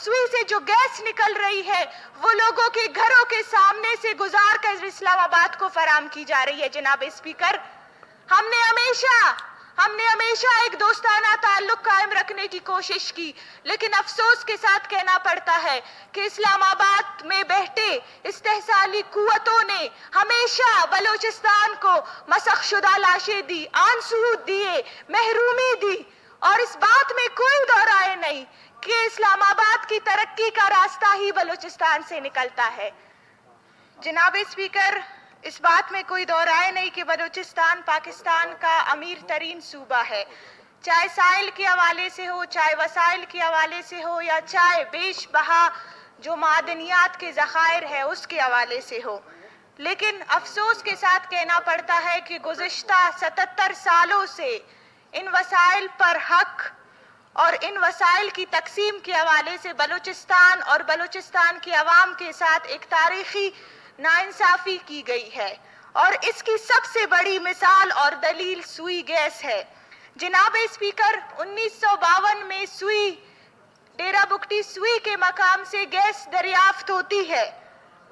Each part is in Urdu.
سوئی سے جو گیس نکل رہی ہے وہ لوگوں کے گھروں کے سامنے سے گزار کر اسلام آباد کو فراہم کی جا رہی ہے۔ جناب اسپیکر، ہم نے ہمیشہ ایک دوستانہ تعلق قائم رکھنے کی کوشش کی، لیکن افسوس کے ساتھ کہنا پڑتا ہے کہ اسلام آباد میں بیٹھے استحصالی قوتوں نے ہمیشہ بلوچستان کو مسخ شدہ لاشیں دی، آنسو دیے، محرومی دی، اور اس بات میں کوئی دو رائے نہیں کہ اسلام آباد کی ترقی کا راستہ ہی بلوچستان سے نکلتا ہے۔ جناب اسپیکر، اس بات میں کوئی دو رائے نہیں کہ بلوچستان پاکستان کا امیر ترین صوبہ ہے، چاہے ساحل کے حوالے سے ہو، چاہے وسائل کے حوالے سے ہو، یا چاہے بیش بہا جو معدنیات کے ذخائر ہے اس کے حوالے سے ہو۔ لیکن افسوس کے ساتھ کہنا پڑتا ہے کہ گزشتہ 77 سالوں سے ان وسائل پر حق اور ان وسائل کی تقسیم کے حوالے سے بلوچستان اور بلوچستان کی عوام کے ساتھ ایک تاریخی ناانصافی کی گئی ہے، اور اس کی سب سے بڑی مثال اور دلیل سوئی گیس ہے۔ جناب اسپیکر، 1952 میں ڈیرہ بگٹی سوئی کے مقام سے گیس دریافت ہوتی ہے،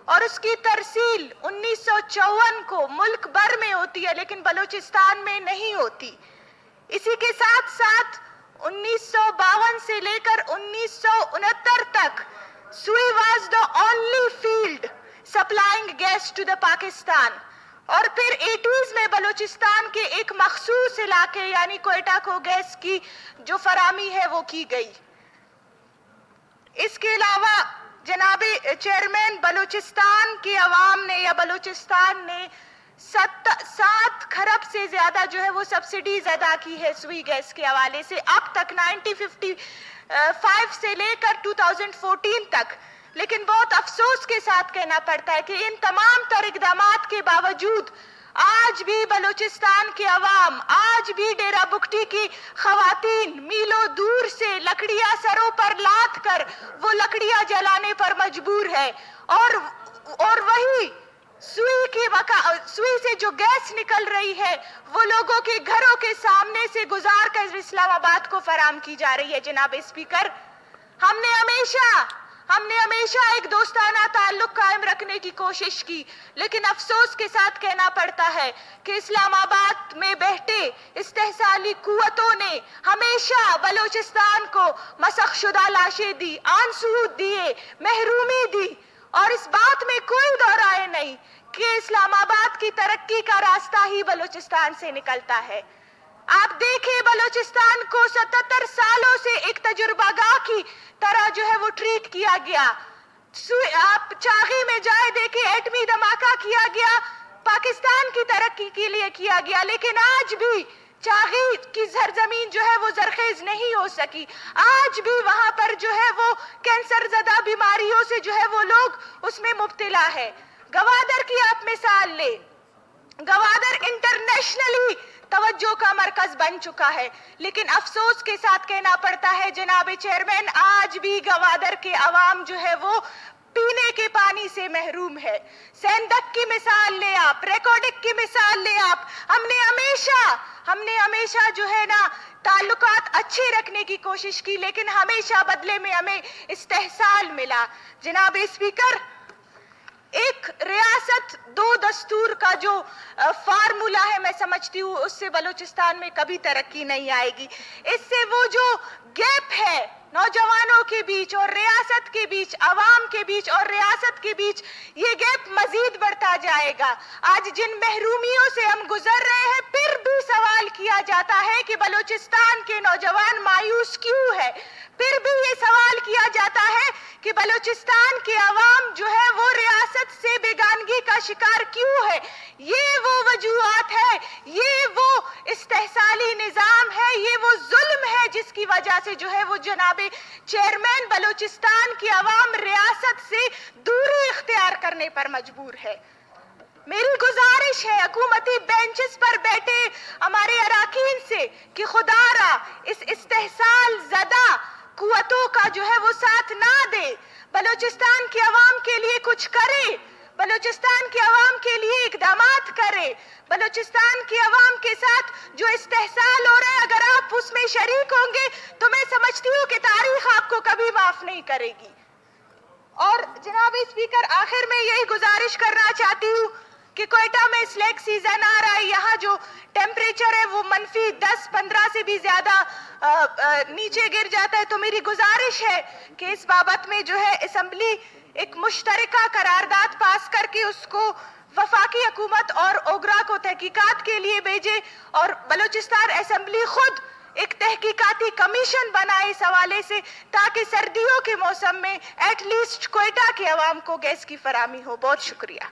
اور اس کی ترسیل 1954 کو ملک بھر میں ہوتی ہے لیکن بلوچستان میں نہیں ہوتی۔ اسی کے ساتھ ساتھ 1952 سے لے کر 1969 تک Sui was the only field supplying gas to the Pakistan, اور پھر 80s میں بلوچستان کے ایک مخصوص علاقے یعنی کوئٹہ کو گیس کی جو فراہمی ہے وہ کی گئی۔ اس کے علاوہ جناب چیئرمین، بلوچستان کی عوام نے یا بلوچستان نے 7 کھرب سے زیادہ جو ہے وہ سبسڈیز ادا کی ہے سوئی گیس کے حوالے سے اب تک، 1955 سے لے کر 2014 تک۔ لیکن بہت افسوس کے ساتھ کہنا پڑتا ہے کہ ان تمام تر اقدامات کے باوجود آج بھی بلوچستان کے عوام، آج بھی ڈیرہ بگٹی کی خواتین میلوں دور سے لکڑیاں سروں پر لاد کر وہ لکڑیاں جلانے پر مجبور ہے، اور وہی سوئی سے جو گیس نکل رہی ہے وہ لوگوں کے گھروں کے سامنے سے گزار کر اسلام آباد کو فراہم کی جا رہی ہے۔ جناب اسپیکر، ہم نے ہمیشہ ایک دوستانہ تعلق قائم رکھنے کی کوشش کی، لیکن افسوس کے ساتھ کہنا پڑتا ہے کہ اسلام آباد میں بیٹھے استحصالی قوتوں نے ہمیشہ بلوچستان کو مسخ شدہ لاشیں دی، آنسو دیے، محرومی دی، اور اس بات میں کوئی دو رائے نہیں کہ اسلام آباد کی ترقی کا راستہ ہی بلوچستان سے نکلتا ہے۔ آپ دیکھیں، بلوچستان کو 77 سالوں سے ایک تجربہ گاہ کی طرح جو ہے وہ ٹریٹ کیا گیا۔ آپ چاغی میں جائے دیکھیں، ایٹمی دھماکہ کیا گیا، پاکستان کی ترقی کے لیے کیا گیا، لیکن آج بھی چاغی کی سرزمین جو ہے وہ زرخیز نہیں ہو سکی۔ آج بھی وہاں پر جو ہے وہ کینسر زدہ بیماریوں سے جو ہے وہ لوگ اس میں مبتلا ہے۔ گوادر کی آپ مثال لیں، گوادر انٹرنیشنلی توجہ کا مرکز بن چکا ہے، لیکن افسوس کے ساتھ کہنا پڑتا ہے جناب چیئرمین، آج بھی گوادر کے عوام جو ہے وہ پینے کے پانی سے محروم ہے۔ سینڈک کی مثال لیں آپ، ریکارڈک کی مثال لیں آپ، ہم نے ہمیشہ جو ہے نا تعلقات اچھے رکھنے کی کوشش کی، لیکن ہمیشہ بدلے میں ہمیں استحصال ملا۔ جناب اسپیکر، ایک ریاست دو دستور کا جو فارمولا ہے میں سمجھتی ہوں اس سے بلوچستان میں کبھی ترقی نہیں آئے گی۔ اس سے وہ جو گیپ ہے نوجوانوں کے بیچ اور ریاست کے بیچ، عوام کے بیچ اور ریاست کے بیچ، یہ گیپ مزید بڑھتا جائے گا۔ آج جن محرومیوں سے ہم گزر رہے ہیں، پھر بھی سوال کیا جاتا ہے کہ بلوچستان کے نوجوان مایوس کیوں ہے، پھر بھی یہ سوال کیا جاتا ہے کہ بلوچستان کے عوام جو ہے وہ ریاست سے بیگانگی کا شکار کیوں ہے۔ یہ وہ وجوہات ہے، یہ وہ استحصالی نظام ہے، یہ وہ ظلم ہے جس کی وجہ سے جو ہے وہ جناب چیئرمین بلوچستان کی عوام ریاست سے دوری اختیار کرنے پر مجبور ہے۔ میری گزارش ہے حکومتی بینچز پر بیٹھے ہمارے اراکین سے کہ خدا را اس استحصال زدہ قوتوں کا جو ہے وہ ساتھ نہ دے، بلوچستان کی عوام کے لیے کچھ کرے، بلوچستان کی عوام کے لیے اقدامات کرے، بلوچستان کی عوام کے ساتھ جو استحصال ہو رہا ہے اگر آپ اس میں شریک ہوں گے تو میں سمجھتی ہوں کہ تاریخ آپ آپ کو کبھی معاف نہیں کرے گی. اور جناب اسپیکر آخر میں یہی گزارش کرنا چاہتی ہوں کہ کوئٹہ میں سلیک سیزن آ رہا ہے, یہاں جو ٹیمپریچر ہے وہ -10-15 سے بھی زیادہ نیچے گر جاتا ہے. تو میری گزارش ہے کہ اس بابت میں جو ہے اسمبلی ایک مشترکہ قرارداد پاس کر کے اس کو وفاقی حکومت اور اوگرا کو تحقیقات کے لیے بھیجے, اور بلوچستان اسمبلی خود ایک تحقیقاتی کمیشن بنائے اس حوالے سے, تاکہ سردیوں کے موسم میں ایٹ لیسٹ کوئٹہ کے عوام کو گیس کی فراہمی ہو. بہت شکریہ.